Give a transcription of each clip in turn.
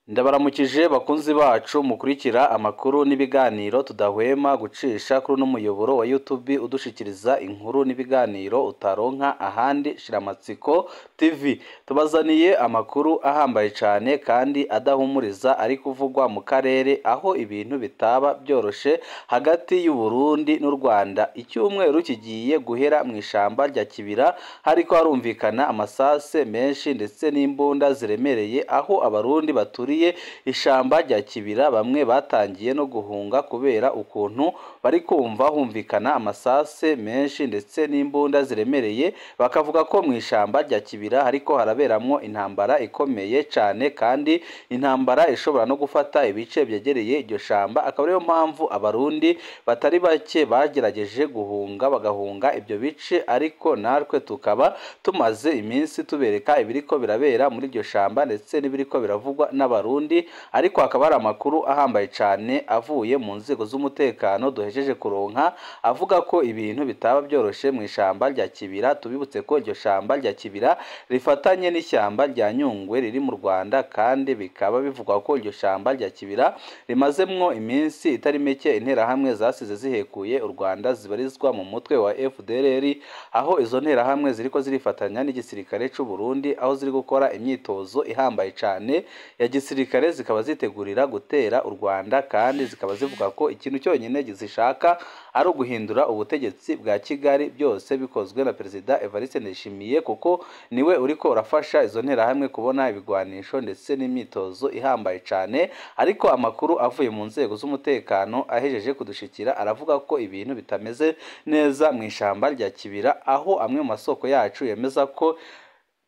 Ndabaramukije bakunzi bacu mukurikira amakuru n'ibiganiro tudahwema gucisha kuri no muyoboro wa YouTube udushikiriza inkuru n'ibiganiro utaronka ahandi shiramatsiko TV. Tubazaniye amakuru ahambaye cyane kandi adahumuriza ari kuvugwa mu karere aho ibintu bitaba byoroshe hagati y'u Burundi n'u Rwanda. Icyumweru kigiye guhera mu ishamba rya Kibira hariko harumvikana amasase menshi ndetse n'imbunda ziremereye aho abarundi baturiye ishamba rya Kibira bamwe batangiye no guhunga kubera ukuntu bari kumva humvikana amasase menshi ndetse n'imbunda ziremereye bakavuga ko mu ishamba rya Kibira hariko haraberamwo intambara ikomeye cyane kandi intambara ishobora no gufata ibice byegereye iryo shamba. Akaba ariyo mpamvu abarundi batari bake bagerageje guhunga bagahunga ibyo bice, ariko natwe tukaba tumaze iminsi tubereka ibiriko birabera muri iryo shamba ndetse n'ibiriko biravugwa n'abarundi. Ariko hakaba hari amakuru ahambaye cyane avuye mu nzego z'umutekano duhejeje kuronka avuga ko ibintu bitaba byoroshe mu ishamba rya Kibira. Tubibutse ko iryo shamba rya Kibira rifatanye n'ishyamba rya Nyungwe riri mu Rwanda, kandi bikaba bivugwa ko iryo shamba rya Kibira rimazemwo iminsi itari mike interahamwe zasize zihekuye u Rwanda zibarizwa mu mutwe wa FDLR, aho izo nterahamwe ziriko zirifatanya n'igisirikare cy'u Burundi aho ziri gukora imyitozo ihambaye cyane ya gisirikare, zikaba zitegurira gutera u Rwanda, kandi zikaba zivuga ko ikintu cyonyine gizishaka ari uguhindura ubutegetsi bwa Kigali, byose bikozwe na Perezida Evariste Ndayishimiye kuko niwe uriko urafasha izo nterahamwe kubona ibigwanisho ndetse n'imyitozo ihambaye cyane. Ariko amakuru avuye mu nzego z'umutekano ahejeje kudushikira aravuga ko ibintu bitameze neza mu ishamba rya Kibira, aho amwe mu masoko yacu yemeza ko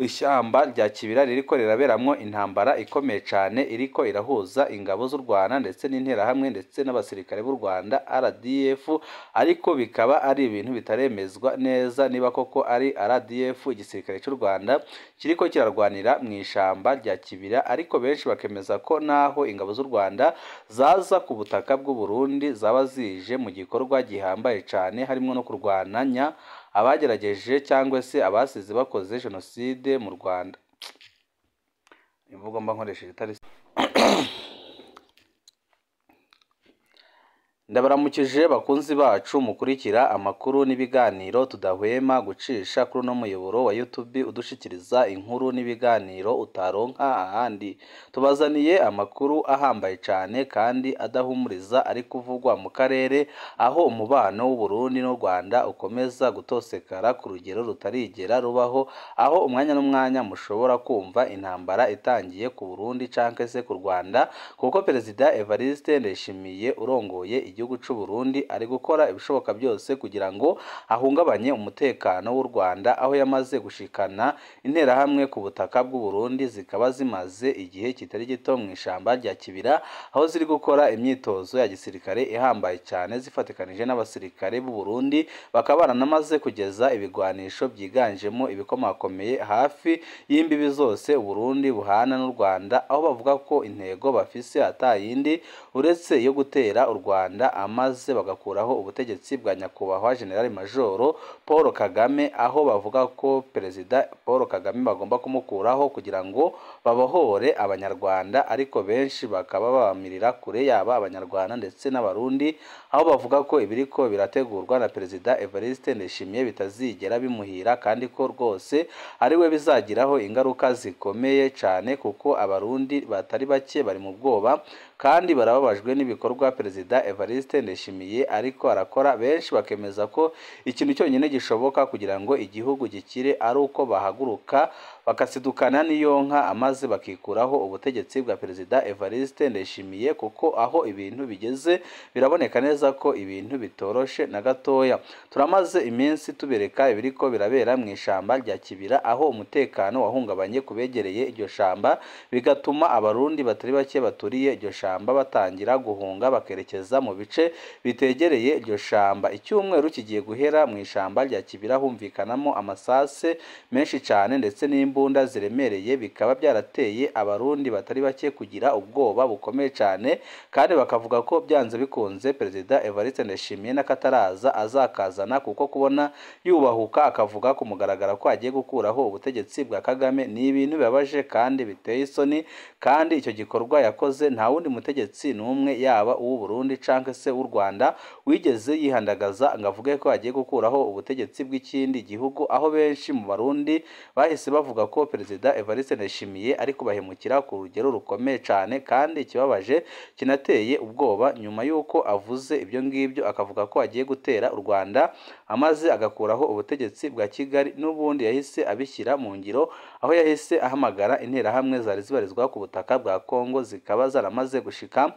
ishyamba rya Kibira ririko riraberamwo intambara ikomeye cyane iriko irahuza ingabo z'u Rwanda ndetse n'interahamwe ndetse n'abasirikare b'u Rwanda RDF, ariko bikaba ari ibintu bitaremezwa neza niba koko ari RDF igisirikare cy'u Rwanda kiriko kirarwanira mu ishamba rya Kibira. Ariko benshi bakemeza ko naho ingabo z'u Rwanda zaza ku butaka bw'u Burundi zaba zije mu gikorwa gihambaye cyane harimo no kurwananya abagerageje cyangwa se abasize bakoze jenoside mu Rwanda. Imvugo mba nkoresheje itari Ndabaramukije bakunzi bacu mukurikira amakuru n'ibiganiro tudahwema gucisha kuri no muyoboro wa YouTube udushikiriza inkuru n'ibiganiro utaronka ahandi. Tubazaniye amakuru ahambaye cyane kandi adahumuriza ari kuvugwa mu karere aho umubano w'u Burundi n'u Rwanda ukomeza gutosekara ku rugero rutarigera rubaho, aho umwanya n'umwanya mushobora kumva intambara itangiye ku Burundi canke se ku Rwanda, kuko Perezida Evariste Ndayishimiye urongoye igihugu cy'u Burundi ari gukora ibishoboka byose kugira ngo ahungabanye umutekano w'u Rwanda, aho yamaze gushikana interahamwe ku butaka bw'u Burundi zikaba zimaze igihe kitari gito mu ishamba rya Kibira, aho ziri gukora imyitozo ya gisirikare ihambaye cyane zifatikanije n'abasirikare b'u Burundi, bakaba baranamaze kugeza ibigwanisho byiganjemo ibikomakomeye hafi y'imbibi zose u Burundi buhana n'u Rwanda, aho bavuga ko intego bafise atayindi uretse yo gutera u Rwanda amaze bagakuraho ubutegetsi bwa nyakubahwa General Major Paul Kagame, aho bavuga ko Perezida Paul Kagame bagomba kumukuraho kugira ngo babohore abanyarwanda. Ariko benshi bakaba babamirira kure yaba abanyarwanda ndetse n'abarundi, aho bavuga ko ibiriko birategurwa na Perezida Evariste Ndayishimiye bitazigera bimuhira, kandi ko rwose ari we bizagiraho ingaruka zikomeye cyane, kuko abarundi batari bake bari mu bwoba kandi barababajwe n'ibikorwa Perezida Evariste Ndayishimiye ariko arakora. Benshi bakemeza ko ikintu cyonyine gishoboka kugira ngo igihugu gikire ari uko bahaguruka bakasidukana n'iyo nka amaze bakikuraho ubutegetsi bwa Perezida Evariste Ndayishimiye, kuko aho ibintu bigeze biraboneka neza ko ibintu bitoroshe na gatoya. Turamaze iminsi tubereka ibiriko birabera mu ishamba rya Kibira, aho umutekano wahungabanye kubegereye iryo shamba, bigatuma abarundi batari bake baturiye iryo shamba shamba batangira guhunga bakerekeza mu bice bitegereye iryo shamba. Icyumweru kigiye guhera mu ishamba rya Kibira humvikanamo amasase menshi cyane ndetse n'imbunda ziremereye, bikaba byarateye abarundi batari bake kugira ubwoba bukomeye cyane, kandi bakavuga ko byanze bikunze Perezida Evariste Ndayishimiye n'akataraza azakazana, kuko kubona yubahuka akavuga ku mugaragaro ko agiye gukuraho ubutegetsi bwa Kagame ni ibintu bibabaje kandi biteye isoni, kandi icyo gikorwa yakoze nta wundi mutegetsi n'umwe yaba uw'u Burundi canke se w'u Rwanda wigeze yihandagaza ngo avuge ko agiye gukuraho ubutegetsi bw'ikindi gihugu, aho benshi mu Barundi bahise bavuga ko Perezida Evariste Ndayishimiye ari kubahemukira ku rugero rukomeye cyane, kandi ikibabaje kinateye ubwoba nyuma y'uko avuze ibyo ngibyo akavuga ko agiye gutera u Rwanda amaze agakuraho ubutegetsi bwa Kigali, n'ubundi yahise abishyira mu ngiro, aho yahise ahamagara interahamwe zari zibarizwa ku butaka bwa Kongo zikaba zaramaze gushika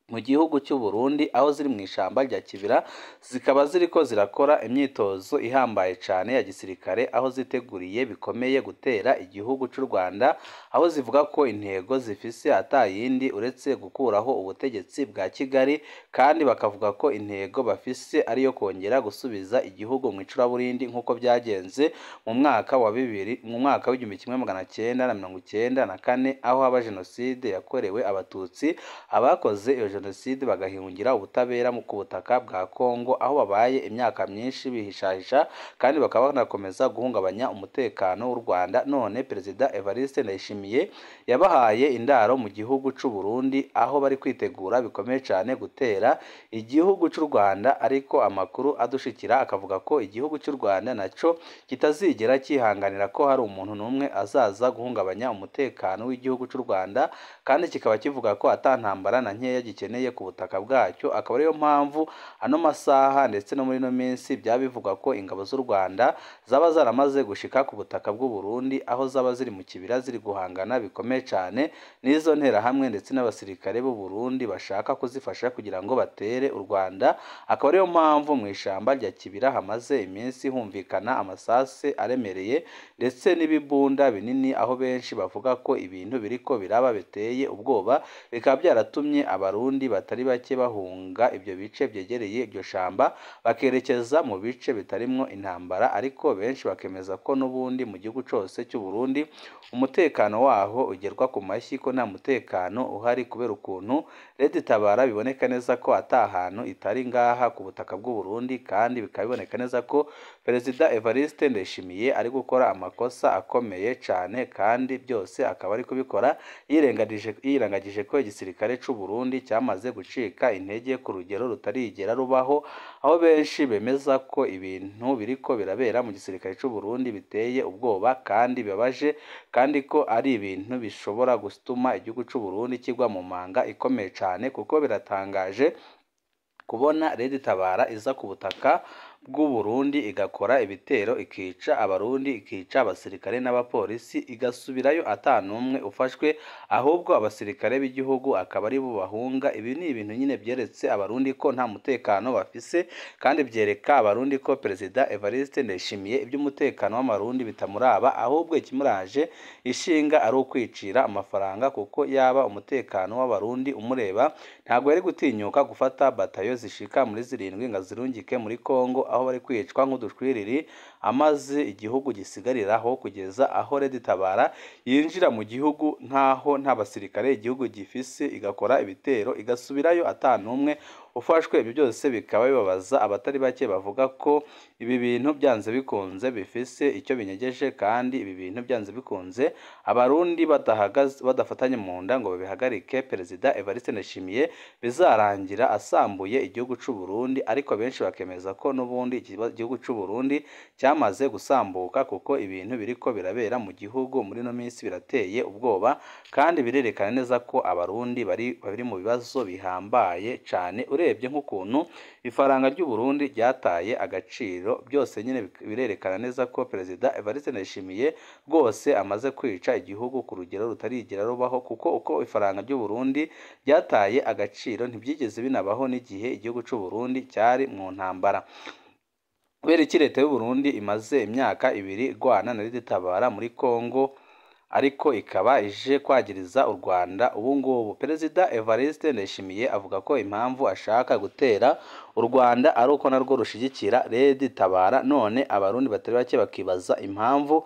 mu gihugu cy'u Burundi, aho ziri mu ishamba rya Kibira zikaba ziriko zirakora imyitozo ihambaye cyane ya gisirikare, aho ziteguriye bikomeye gutera igihugu cy'u Rwanda, aho zivuga ko intego zifise atayindi uretse gukuraho ubutegetsi bwa Kigali, kandi bakavuga ko intego bafise ariyo kongera gusubiza igihugu mu icuraburindi nk'uko byagenze mu mwaka wa 1994, aho haba jenoside yakorewe abatutsi, abakoze iyo jenoside bagahungira ubutabera ku butaka bwa Kongo, aho babaye imyaka myinshi bihishahisha kandi bakaba banakomeza guhungabanya umutekano w'u Rwanda. None Perezida Evariste Ndayishimiye yabahaye indaro mu gihugu cy'u Burundi, aho bari kwitegura bikomeye cyane gutera igihugu cy'u Rwanda, ariko amakuru adushikira akavuga ko igihugu cy'u Rwanda naco kitazigera kihanganira ko hari umuntu n'umwe azaza guhungabanya umutekano w'igihugu cy'u Rwanda, kandi kikaba kivuga ko atantambara na nkeya gikeneye ku butaka bwacyo. Akaba ariyo mpamvu ano masaha ndetse no muri no minsi byaba bivugwa ko ingabo z'u Rwanda zaba zaramaze gushika ku butaka bw'u Burundi, aho zaba ziri mu Kibira ziri guhangana bikomeye cyane n'izo nterahamwe ndetse n'abasirikare b'u Burundi bashaka kuzifasha kugira ngo batere u Rwanda. Akaba ariyo mpamvu mu ishamba rya Kibira hamaze iminsi humvikana amasase aremereye ndetse n'ibibunda binini, aho benshi bavuga ko ibintu biriko biraba biteye ubwoba, bikaba byaratumye Abarundi batari bake bahunga ibyo bice byegereye iryo shamba bakerekeza mu bice bitarimwo intambara, ariko benshi bakemeza ko n'ubundi mu gihugu cyose cy'u Burundi umutekano waho ugerwa ku mashyi, ko nta mutekano uhari kubera ukuntu Leta itabara biboneka neza ko atahantu itari ngaha ku butaka bw'u Burundi, kandi bikaba biboneka neza ko Perezida Evariste Ndayishimiye ari gukora amakosa akomeye cyane, kandi byose akaba ari kubikora yirengagije ko igisirikare cy'u Burundi cyamaze gucika intege ku rugero rutarigera rubaho, aho benshi bemeza ko ibintu biriko birabera mu gisirikare cy'u Burundi biteye ubwoba kandi bibabaje, kandi ko ari ibintu bishobora gutuma igihugu cy'u Burundi kigwa mu manga ikomeye cyane, kuko biratangaje kubona Leta itabara iza ku butaka bw'u Burundi igakora ibitero ikica abarundi, ikica abasirikare n'abapolisi, igasubirayo atanumwe ufashwe, ahubwo abasirikare b'igihugu akaba ari bo bahunga. Ibi ni ibintu nyine byeretse abarundi ko nta mutekano bafise, kandi byereka abarundi ko Perezida Evariste Ndayishimiye iby'umutekano w'amarundi bitamuraba, ahubwo ikimuraje ishinga ari ukwicira amafaranga, kuko yaba umutekano w'abarundi umureba ntabwo yari gutinyuka gufata batayo zishika muri 7 ngo zirungike muri Kongo, aho bari kwicwa nk'udushwiriri, amaze igihugu gisigariraho kugeza aho Leta itabara yinjira mu gihugu nkaho nta basirikare igihugu gifise, igakora ibitero igasubirayo atanumwe ufashwe. Ibyo byose bikaba bibabaza abatari bake bavuga ko ibi bintu byanze bikunze bifise icyo binyegeje, kandi ibi bintu byanze bikunze abarundi badafatanye mu nda ngo babihagarike Perezida Evariste Ndayishimiye bizarangira asambuye igihugu cy'u Burundi. Ariko benshi bakemeza ko n'ubundi igihugu cy'u Burundi cyamaze gusambuka, kuko ibintu biriko birabera mu gihugu muri no minsi birateye ubwoba, kandi birerekana neza ko abarundi bari mu bibazo bihambaye cyane. Urebye nk'ukuntu ifaranga ry'u Burundi ryataye agaciro, byose nyine birerekana neza ko Perezida Evariste Ndayishimiye rwose amaze kwica igihugu ku rugero rutarigera rubaho, kuko uko ifaranga ry'u Burundi ryataye agaciro ntibyigeze binabaho n'igihe igihugu cy'u Burundi cyari mu ntambara. Kubera iki Leta y'u Burundi imaze imyaka 2 igwana na Leta itabara muri Kongo, ariko ikaba ije kwagiriza u Rwanda ubu ngubu. Perezida Evariste Ndayishimiye avuga ko impamvu ashaka gutera u Rwanda ari uko narwo rushigikira Red Tabara, none abarundi batari bake bakibaza impamvu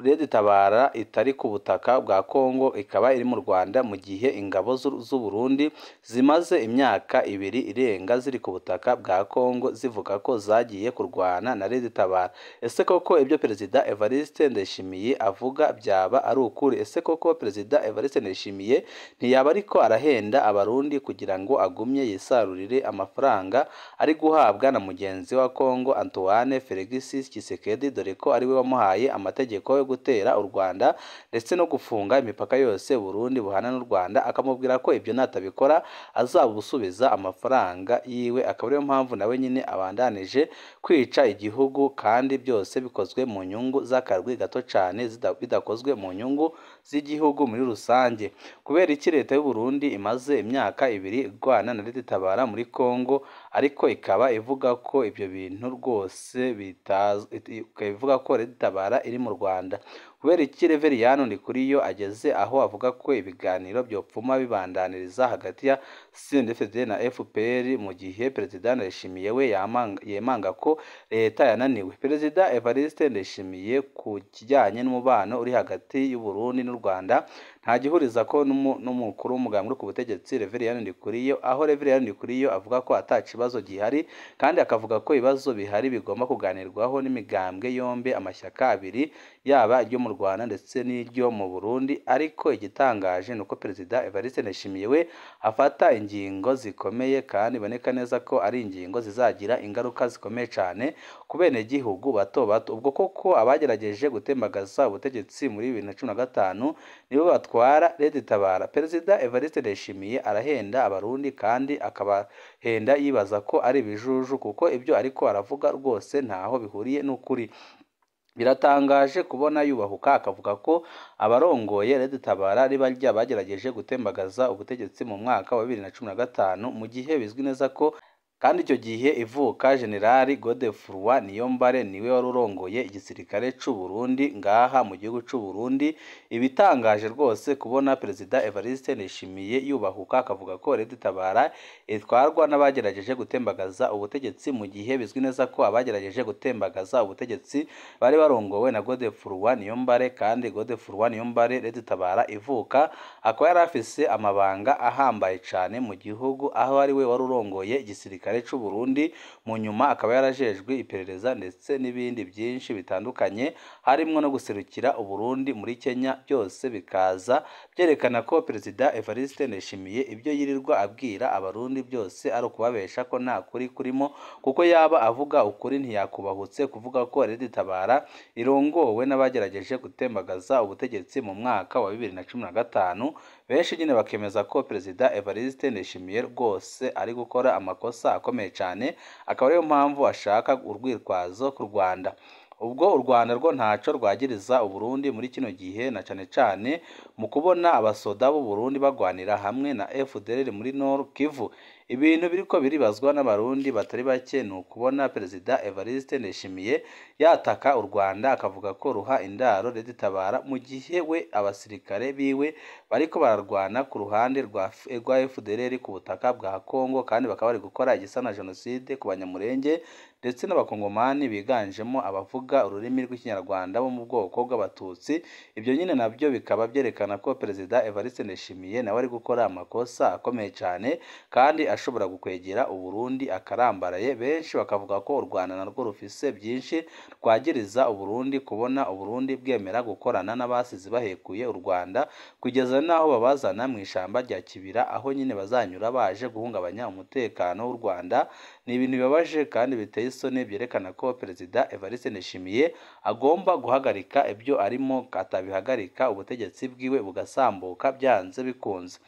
Red Tabara itari ku butaka bwa Kongo ikaba iri mu Rwanda mu gihe ingabo z'u Burundi zimaze imyaka 2 irenga ziri ku butaka bwa Kongo zivuga ko zagiye kurwana na Red Tabara. Ese koko ibyo Perezida Evariste Ndayishimiye avuga byaba ari ukuri? Ese koko Perezida Evariste Ndayishimiye ntiyaba ariko arahenda abarundi kugira ngo agumye yisarurire amafaranga ari guhabwa na mugenzi wa Kongo Antoine Felix Tshisekedi, dore ko ari we wamuhaye amategeko yo gutera u Rwanda ndetse no gufunga imipaka yose Burundi buhana n'u Rwanda, akamubwira ko ibyo natabikora azabusubiza amafaranga yiwe. Akaba ariyo mpamvu nawe nyine abandanije kwica igihugu, kandi byose bikozwe mu nyungu z'akarwi gato cyane bidakozwe mu nyungu z'igihugu muri rusange. Kubera iki leta y'u Burundi imaze imyaka 2 irwana na Red Tabara muri Kongo, ariko ikaba ivuga ko ibyo bintu rwose ivuga ko Red Tabara iri mu Rwanda? Kubera iki Reveriyano Ndikuriyo ageze aho avuga ko ibiganiro byopfuma bibandaniriza hagati ya CNDD-FDD na FPR mu gihe Perezida Ndayishimiye we yemanga ko leta yananiwe? Perezida Evariste Ndayishimiye ku kijyanye n'umubano uri hagati y'u Burundi n'u Rwanda nta gihuriza ko n'umukuru w'umugambwe ku butegetsi Reveriyano Ndikuriyo, aho Reveriyano Ndikuriyo avuga ko atakibazo gihari, kandi akavuga ko ibibazo bihari bigomba kuganirwaho n'imigambwe yombi, amashyaka abiri, yaba iryo mu Rwanda ndetse n'iryo mu Burundi. Ariko igitangaje nuko Perezida Evariste Ndayishimiye we afata ingingo zikomeye kandi boneka neza ko ari ingingo zizagira ingaruka zikomeye cyane ku bene gihugu bato bato. Ubwo koko abagerageje gutembagaza ubutegetsi muri 2015 nibo batwara Red Tabara? Perezida Evariste Ndayishimiye arahenda abarundi kandi akabahenda yibaza ko ari ibijuju, kuko ibyo ariko aravuga rwose ntaho bihuriye n'ukuri. Biratangaje kubona yubahuka akavuga ko abarongoye Red Tabara ari barya bagerageje gutembagaza ubutegetsi mu mwaka wa 2015, mu gihe bizwi neza ko kandi icyo gihe ivuka Generali Godefroid Niyombare niwe wari urongoye igisirikare cy'u Burundi ngaha mu gihugu cy'u Burundi. Ibitangaje rwose kubona Perezida Evariste Ndayishimiye yubahuka akavuga ko Red Tabara itwarwa n'abagerageje gutembagaza ubutegetsi, mu gihe bizwi neza ko abagerageje gutembagaza ubutegetsi bari barongowe na Godefroid Niyombare, kandi Godefroid Niyombare Red Tabara ivuka akaba yari afise amabanga ahambaye cyane mu gihugu, aho ari we wari urongoye igisirikare cy'u Burundi, mu nyuma akaba yarajejwe iperereza ndetse n'ibindi byinshi bitandukanye, harimo no guserukira u Burundi muri Kenya. Byose bikaza byerekana ko Perezida Evariste Ndayishimiye ibyo yirirwa abwira abarundi byose ari ukubabesha, ko nta kuri kurimo, kuko yaba avuga ukuri ntiyakubahutse kuvuga ko Red Tabara irongowe n'abagerageje gutembagaza ubutegetsi mu mwaka wa 2015. Benshi nyine bakemeza ko Perezida Evariste Ndayishimiye rwose ari gukora amakosa akomeye cyane, akaba ariyo mpamvu ashaka urwitwazo ku Rwanda. Ubwo u Rwanda rwo ntaco rwagiriza u Burundi muri kino gihe, na cyane cyane mu kubona abasoda b'u Burundi bagwanira hamwe na FDLR muri Nord Kivu. Ibintu biriko biribazwa n'abarundi batari bake ni ukubona Perezida Evariste Ndayishimiye yataka u Rwanda akavuga ko ruha indaro Red Tabara, mu gihe we abasirikare biwe bariko bararwana ku ruhande rwa FDLR ku butaka bwa Kongo, kandi bakaba bari gukora igisana genocide ku banyamurenge ndetse n'abakongomani biganjemo abavuga ururimi rw'ikinyarwanda bo mu bwoko bw'abatutsi. Ibyo nyine nabyo bikaba byerekana ko Perezida Evariste Ndayishimiye nawe ari gukora amakosa akomeye cyane, kandi ashobora gukwegera u Burundi akarambaraye. Benshi bakavuga ko u Rwanda narwo rufise byinshi rwagiriza u Burundi, kubona u Burundi bwemera gukorana n'abasizi bahekuye u Rwanda kugeza naho babazana mu ishamba rya Kibira, aho nyine bazanyura baje guhungabanya umutekano w'u Rwanda. Ni ibintu bibabaje kandi biteye isoni, byerekana ko Perezida Evariste Ndayishimiye agomba guhagarika ibyo arimo, atabihagarika ubutegetsi bwiwe bugasambuka byanze bikunze.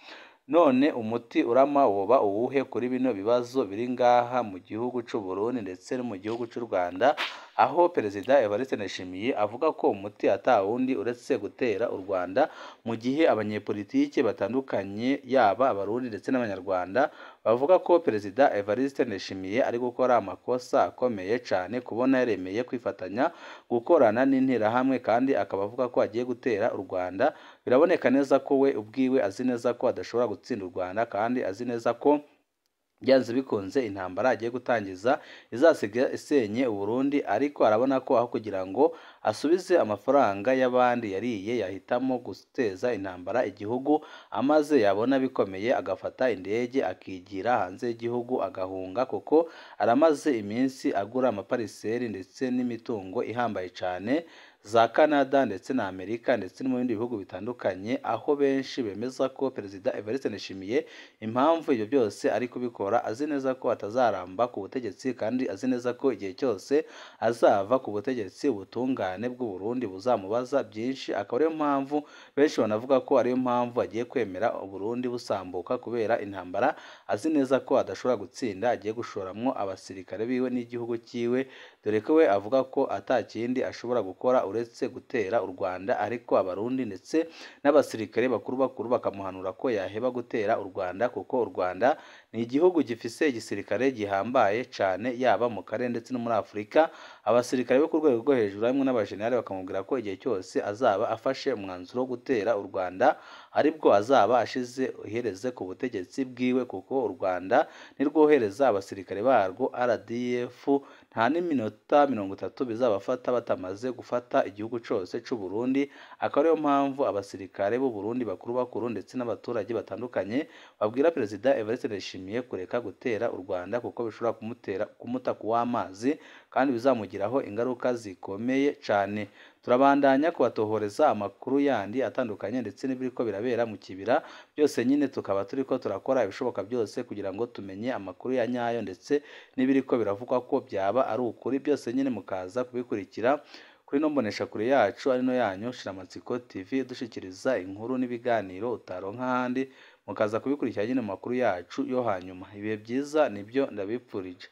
None umuti urama woba uwuhe kuri bino bibazo biri ngaha mu gihugu cy'u Burundi ndetse no mu gihugu cy'u Rwanda? aho Perezida Evariste Ndayishimiye avuga ko umuti atawundi uretse gutera u Rwanda, mu gihe abanyepolitike batandukanye yaba abarundi ndetse n'abanyarwanda bavuga ko Perezida Evariste Ndayishimiye ari gukora amakosa akomeye cyane kubona yaremeye kwifatanya gukorana n'interahamwe kandi akaba avuga ko agiye gutera u Rwanda. Biraboneka neza ko we ubwiwe azi neza ko adashobora gutsinda u Rwanda kandi azi neza ko byanze bikunze intambara agiye gutangiza izasiga isenye Uburundi, ariko arabona ko aho kugira ngo asubize amafaranga y'abandi yariye yahitamo guteza intambara igihugu, amaze yabona bikomeye agafata indege akigira hanze y'igihugu agahunga, kuko aramaze iminsi agura amapariseri ndetse n'imitungo ihambaye cyane za Canada ndetse na Amerika ndetse no mu bindi bihugu bitandukanye, aho benshi bemeza ko Perezida Evariste Ndayishimiye impamvu ibyo byose ari kubikora azi neza ko atazaramba ku butegetsi, kandi azi neza ko igihe cyose azava ku butegetsi ubutungane bw'u Burundi buzamubaza byinshi. Akaba ariyo mpamvu benshi banavuga ko ariyo mpamvu agiye kwemera u Burundi busambuka kubera intambara azi neza ko adashobora gutsinda, agiye gushoramwo abasirikare biwe n'igihugu cyiwe, dore ko we avuga ko atakindi ashobora gukora uretse gutera u Rwanda, ariko abarundi ndetse n'abasirikare bakuru bakamuhanura ko yaheba gutera u Rwanda, kuko u Rwanda ni igihugu gifise igisirikare gihambaye cyane yaba mu karere ndetse no muri Afurika. Abasirikare bo ku rwego rwo hejuru hamwe n'abajenerali bakamubwira ko igihe cyose azaba afashe umwanzuro wo gutera u Rwanda aribwo azaba ashize ihereze ku butegetsi bwiwe, kuko u Rwanda nirwohereza abasirikare barwo RDF nta n'iminota 30 bizabafata batamaze gufata igihugu cyose cy'u Burundi. Akaba ariyo mpamvu abasirikare b'u Burundi bakuru ndetse n'abaturage batandukanye babwira Perezida Evariste Ndayishimiye kureka gutera u Rwanda, kuko bishobora kumuta kuw'amazi kandi bizamugiraho ingaruka zikomeye cyane. Turabandanya kubatohoreza amakuru yandi atandukanye ndetse n'ibiriko birabera mu kibira byose, nyine tukaba turiko turakora ibishoboka byose kugira ngo tumenye amakuru ya nyayo ndetse n'ibiriko biravugwa ko byaba ari ukuri. Byose nyine mukaza kubikurikira kuri no mbonesha kure yacu ari no yanyu Shiramatsiko TV, dushikiriza inkuru n'ibiganiro utaronka ahandi, mukaza kubikurikira nyine mu makuru yacu yo hanyuma. Ibihe byiza nibyo ndabipfurije.